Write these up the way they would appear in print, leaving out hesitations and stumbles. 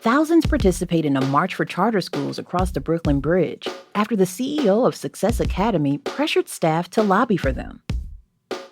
Thousands participate in a march for charter schools across the Brooklyn Bridge after the CEO of Success Academy pressured staff to lobby for them.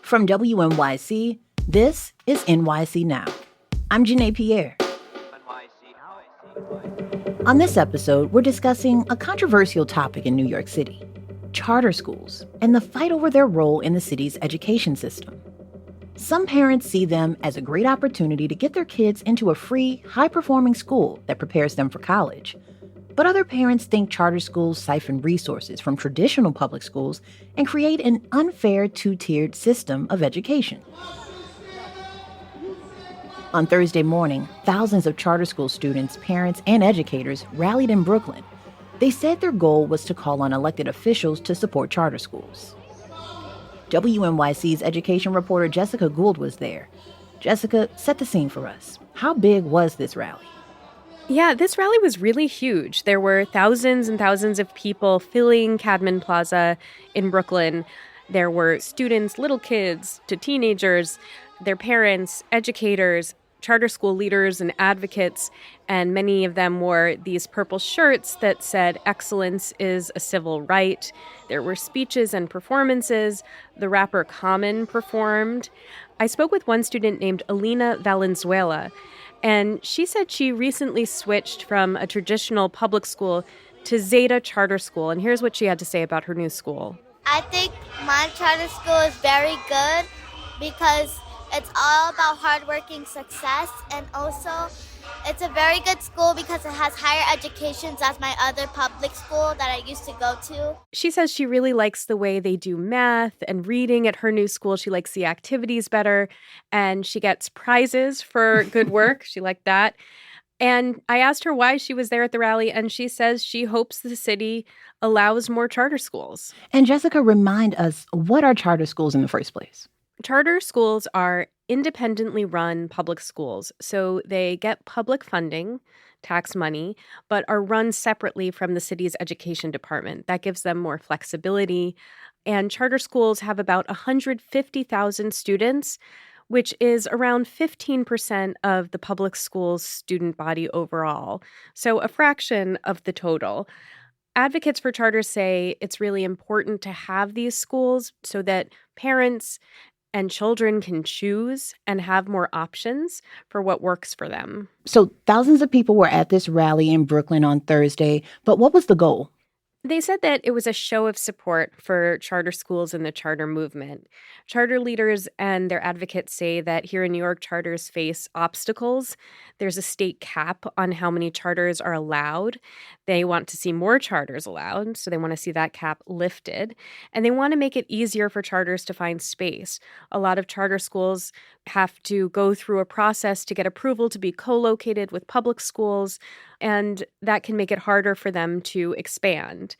From WNYC, this is NYC Now. I'm Janae Pierre. On this episode, we're discussing a controversial topic in New York City: charter schools and the fight over their role in the city's education system. Some parents see them as a great opportunity to get their kids into a free, high-performing school that prepares them for college. But other parents think charter schools siphon resources from traditional public schools and create an unfair two-tiered system of education. On Thursday morning, thousands of charter school students, parents, and educators rallied in Brooklyn. They said their goal was to call on elected officials to support charter schools. WNYC's education reporter Jessica Gould was there. Jessica, set the scene for us. How big was this rally? Yeah, this rally was really huge. There were thousands and thousands of people filling Cadman Plaza in Brooklyn. There were students, little kids to teenagers, their parents, educators, charter school leaders and advocates, and many of them wore these purple shirts that said "Excellence is a civil right." There were speeches and performances. The rapper Common performed. I spoke with one student named Alina Valenzuela, and she said she recently switched from a traditional public school to Zeta Charter School, and here's what she had to say about her new school. I think my charter school is very good because it's all about hardworking success, and also it's a very good school because it has higher educations as my other public school that I used to go to. She says she really likes the way they do math and reading at her new school. She likes the activities better, and she gets prizes for good work. She liked that. And I asked her why she was there at the rally, and she says she hopes the city allows more charter schools. And Jessica, remind us, what are charter schools in the first place? Charter schools are independently run public schools, so they get public funding, tax money, but are run separately from the city's education department. That gives them more flexibility. And charter schools have about 150,000 students, which is around 15% of the public school's student body overall, so a fraction of the total. Advocates for charters say it's really important to have these schools so that parents and children can choose and have more options for what works for them. So thousands of people were at this rally in Brooklyn on Thursday, but what was the goal? They said that it was a show of support for charter schools and the charter movement. Charter leaders and their advocates say that here in New York, charters face obstacles. There's a state cap on how many charters are allowed. They want to see more charters allowed, so they want to see that cap lifted. And they want to make it easier for charters to find space. A lot of charter schools have to go through a process to get approval to be co-located with public schools, and that can make it harder for them to expand.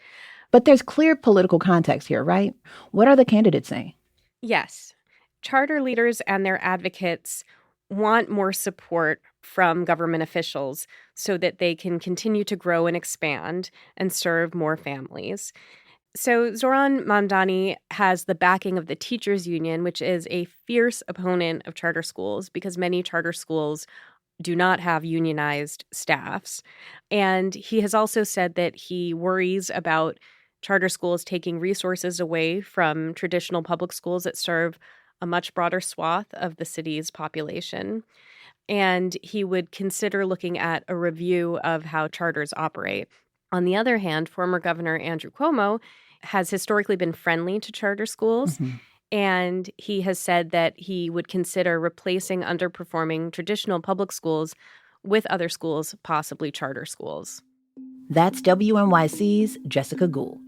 But there's clear political context here, right? What are the candidates saying? Yes. Charter leaders and their advocates want more support from government officials so that they can continue to grow and expand and serve more families. So Zoran Mamdani has the backing of the teachers union, which is a fierce opponent of charter schools because many charter schools do not have unionized staffs. And he has also said that he worries about charter schools taking resources away from traditional public schools that serve a much broader swath of the city's population. And he would consider looking at a review of how charters operate. On the other hand, former Governor Andrew Cuomo has historically been friendly to charter schools. Mm-hmm. And he has said that he would consider replacing underperforming traditional public schools with other schools, possibly charter schools. That's WNYC's Jessica Gould.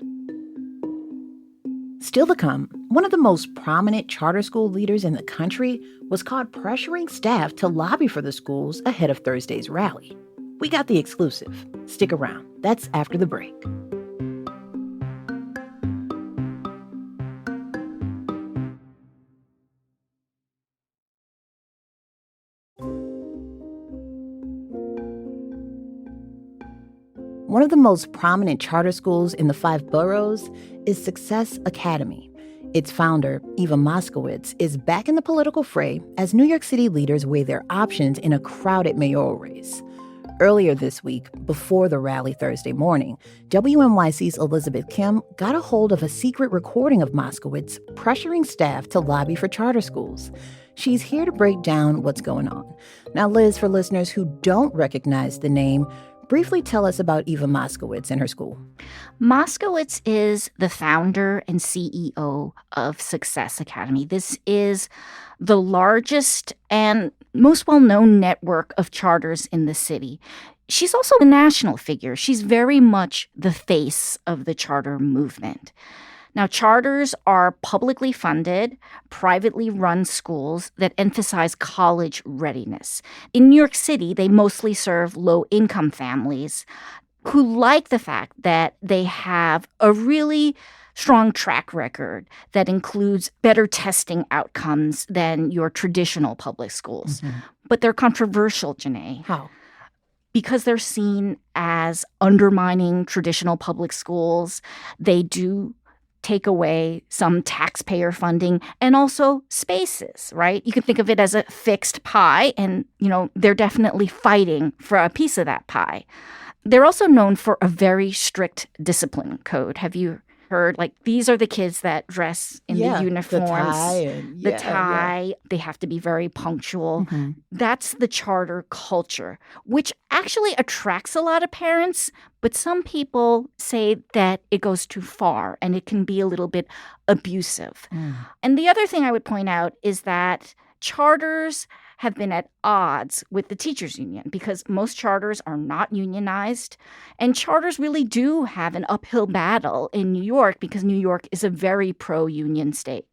Still to come, one of the most prominent charter school leaders in the country was caught pressuring staff to lobby for the schools ahead of Thursday's rally. We got the exclusive. Stick around. That's after the break. One of the most prominent charter schools in the 5 boroughs is Success Academy. Its founder, Eva Moskowitz, is back in the political fray as New York City leaders weigh their options in a crowded mayoral race. Earlier this week, before the rally Thursday morning, WNYC's Elizabeth Kim got a hold of a secret recording of Moskowitz pressuring staff to lobby for charter schools. She's here to break down what's going on. Now, Liz, for listeners who don't recognize the name, briefly tell us about Eva Moskowitz and her school. Moskowitz is the founder and CEO of Success Academy. This is the largest and most well-known network of charters in the city. She's also a national figure. She's very much the face of the charter movement. Now, charters are publicly funded, privately run schools that emphasize college readiness. In New York City, they mostly serve low-income families who like the fact that they have a really strong track record that includes better testing outcomes than your traditional public schools. Mm-hmm. But they're controversial, Janae. How? Because they're seen as undermining traditional public schools. They do take away some taxpayer funding and also spaces, right? You can think of it as a fixed pie, and, they're definitely fighting for a piece of that pie. They're also known for a very strict discipline code. Have you heard, these are the kids that dress in the uniforms, the tie. They have to be very punctual. Mm-hmm. That's the charter culture, which actually attracts a lot of parents. But some people say that it goes too far and it can be a little bit abusive. Mm. And the other thing I would point out is that charters have been at odds with the teachers union because most charters are not unionized. And charters really do have an uphill battle in New York because New York is a very pro-union state.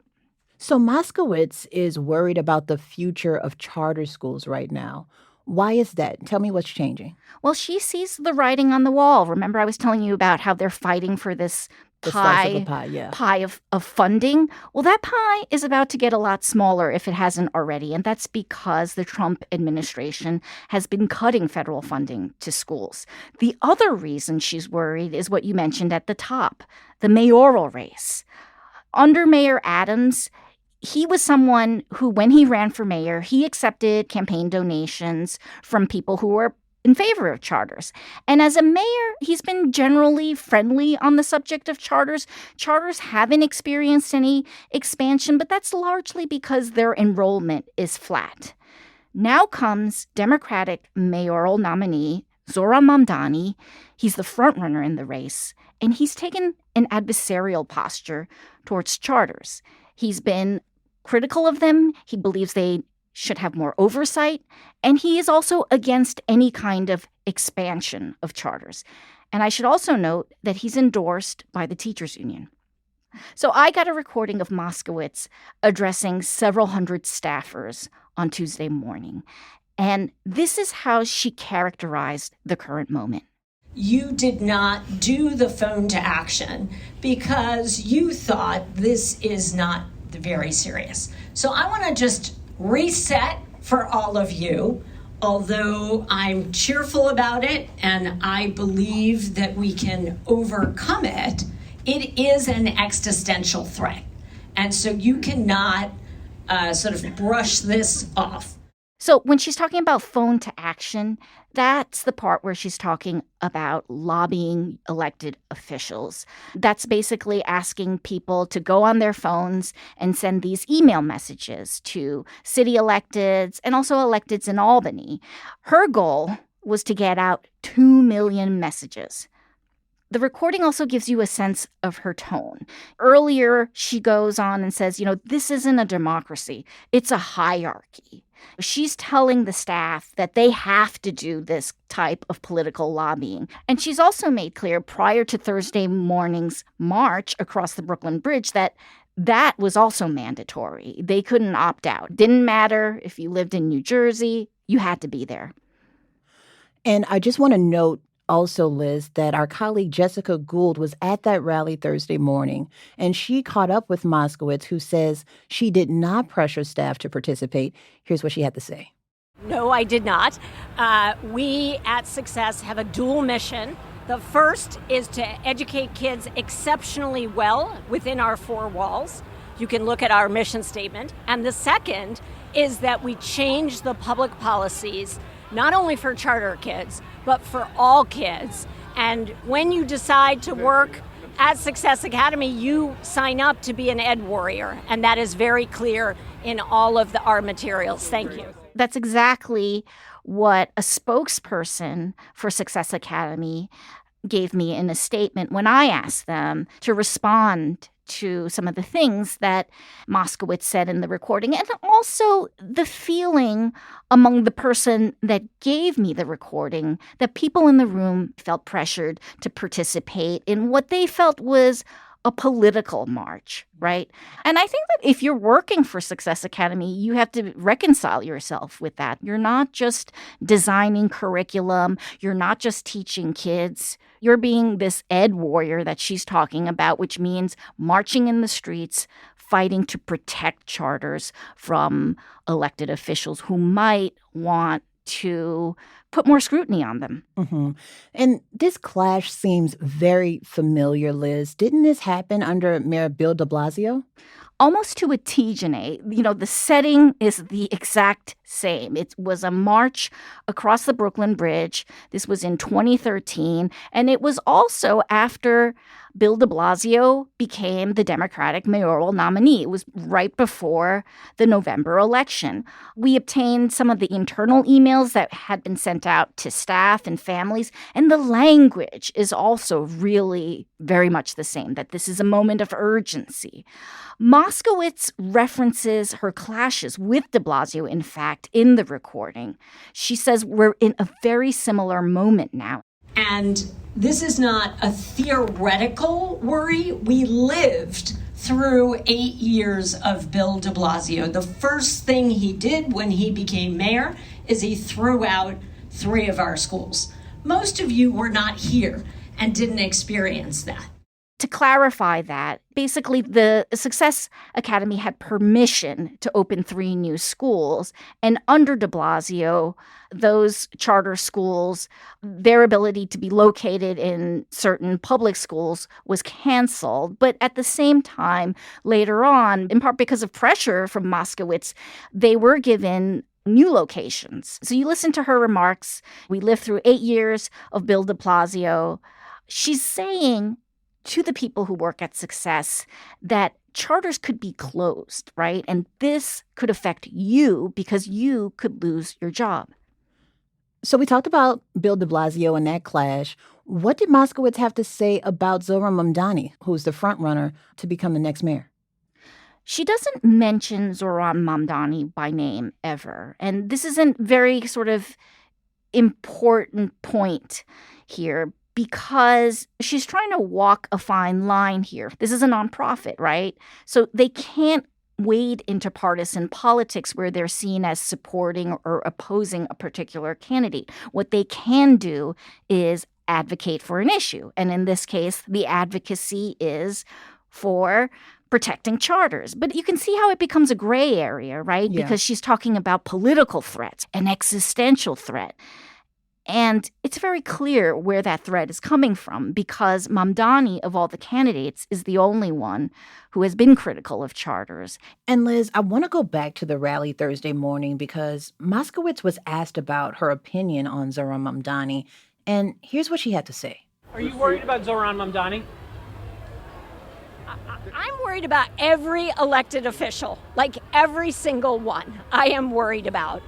So Moskowitz is worried about the future of charter schools right now. Why is that? Tell me what's changing. Well, she sees the writing on the wall. Remember, I was telling you about how they're fighting for this pie of funding. Well, that pie is about to get a lot smaller if it hasn't already, and that's because the Trump administration has been cutting federal funding to schools. The other reason she's worried is what you mentioned at the top, the mayoral race. Under Mayor Adams, he was someone who, when he ran for mayor, he accepted campaign donations from people who were in favor of charters. And as a mayor, he's been generally friendly on the subject of charters. Charters haven't experienced any expansion, but that's largely because their enrollment is flat. Now comes Democratic mayoral nominee Zohran Mamdani. He's the frontrunner in the race, and he's taken an adversarial posture towards charters. He's been critical of them. He believes they should have more oversight, and he is also against any kind of expansion of charters. And I should also note that he's endorsed by the teachers union. So I got a recording of Moskowitz addressing several hundred staffers on Tuesday morning, and this is how she characterized the current moment. You did not do the phone to action because you thought this is not very serious. So I want to just reset for all of you, although I'm cheerful about it and I believe that we can overcome it. It is an existential threat. And so you cannot sort of brush this off. So when she's talking about phone to action, that's the part where she's talking about lobbying elected officials. That's basically asking people to go on their phones and send these email messages to city electeds and also electeds in Albany. Her goal was to get out 2 million messages. The recording also gives you a sense of her tone. Earlier, she goes on and says, this isn't a democracy. It's a hierarchy. She's telling the staff that they have to do this type of political lobbying. And she's also made clear prior to Thursday morning's march across the Brooklyn Bridge that was also mandatory. They couldn't opt out. Didn't matter if you lived in New Jersey, you had to be there. And I just want to note also, Liz, that our colleague Jessica Gould was at that rally Thursday morning, and she caught up with Moskowitz, who says she did not pressure staff to participate. Here's what she had to say. No, I did not. We at Success have a dual mission. The first is to educate kids exceptionally well within our 4 walls. You can look at our mission statement. And the second is that we change the public policies not only for charter kids, but for all kids. And when you decide to work at Success Academy, you sign up to be an ed warrior. And that is very clear in all of our materials. Thank you. That's exactly what a spokesperson for Success Academy gave me in a statement when I asked them to respond to some of the things that Moskowitz said in the recording, and also the feeling among the person that gave me the recording that people in the room felt pressured to participate in what they felt was a political march, right? And I think that if you're working for Success Academy, you have to reconcile yourself with that. You're not just designing curriculum. You're not just teaching kids. You're being this ed warrior that she's talking about, which means marching in the streets, fighting to protect charters from elected officials who might want to put more scrutiny on them. Mm-hmm. And this clash seems very familiar, Liz. Didn't this happen under Mayor Bill de Blasio? Almost to a T, Janae. The setting is the exact same. It was a march across the Brooklyn Bridge. This was in 2013. And it was also after Bill de Blasio became the Democratic mayoral nominee. It was right before the November election. We obtained some of the internal emails that had been sent out to staff and families. And the language is also really very much the same, that this is a moment of urgency. Moskowitz references her clashes with de Blasio, in fact, in the recording. She says we're in a very similar moment now. And this is not a theoretical worry. We lived through 8 years of Bill de Blasio. The first thing he did when he became mayor is he threw out 3 of our schools. Most of you were not here and didn't experience that. To clarify that, basically the Success Academy had permission to open 3 new schools. And under de Blasio, those charter schools, their ability to be located in certain public schools was canceled. But at the same time, later on, in part because of pressure from Moskowitz, they were given new locations. So you listen to her remarks. We lived through 8 years of Bill de Blasio. She's saying to the people who work at Success that charters could be closed, right? And this could affect you because you could lose your job. So we talked about Bill de Blasio and that clash. What did Moskowitz have to say about Zohran Mamdani, who's the front runner to become the next mayor? She doesn't mention Zohran Mamdani by name ever. And this is a very sort of important point here, because she's trying to walk a fine line here. This is a nonprofit, right? So they can't wade into partisan politics where they're seen as supporting or opposing a particular candidate. What they can do is advocate for an issue. And in this case, the advocacy is for protecting charters. But you can see how it becomes a gray area, right? Yeah. Because she's talking about political threats, an existential threat. And it's very clear where that threat is coming from, because Mamdani, of all the candidates, is the only one who has been critical of charters. And Liz, I want to go back to the rally Thursday morning because Moskowitz was asked about her opinion on Zohran Mamdani, and here's what she had to say. Are you worried about Zohran Mamdani? I'm worried about every elected official, like every single one I am worried about.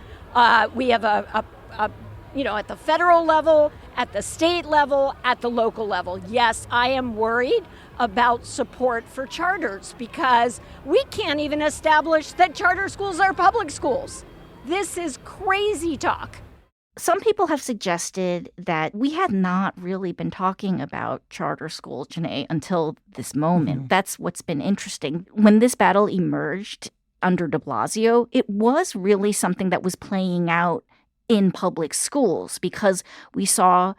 We have at the federal level, at the state level, at the local level. Yes, I am worried about support for charters because we can't even establish that charter schools are public schools. This is crazy talk. Some people have suggested that we had not really been talking about charter schools, Janae, until this moment. Mm-hmm. That's what's been interesting. When this battle emerged under de Blasio, it was really something that was playing out in public schools because we saw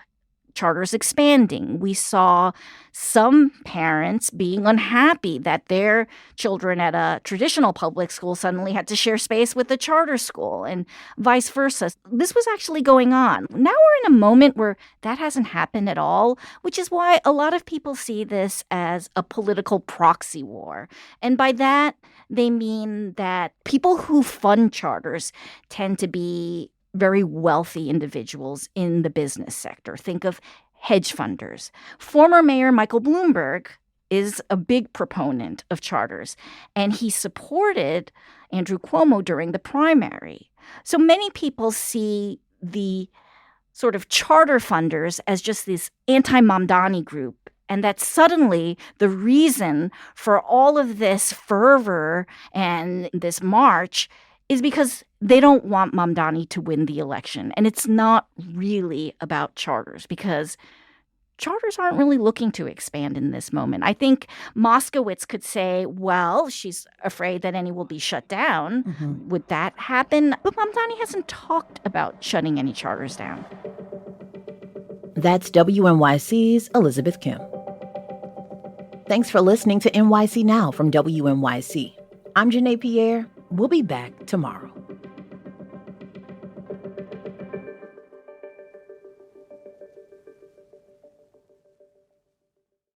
charters expanding. We saw some parents being unhappy that their children at a traditional public school suddenly had to share space with a charter school and vice versa. This was actually going on. Now we're in a moment where that hasn't happened at all, which is why a lot of people see this as a political proxy war. And by that, they mean that people who fund charters tend to be very wealthy individuals in the business sector. Think of hedge funders. Former Mayor Michael Bloomberg is a big proponent of charters, and he supported Andrew Cuomo during the primary. So many people see the sort of charter funders as just this anti-Mamdani group, and that's suddenly the reason for all of this fervor and this march is because they don't want Mamdani to win the election. And it's not really about charters, because charters aren't really looking to expand in this moment. I think Moskowitz could say, well, she's afraid that any will be shut down. Mm-hmm. Would that happen? But Mamdani hasn't talked about shutting any charters down. That's WNYC's Elizabeth Kim. Thanks for listening to NYC Now from WNYC. I'm Janae Pierre. We'll be back tomorrow.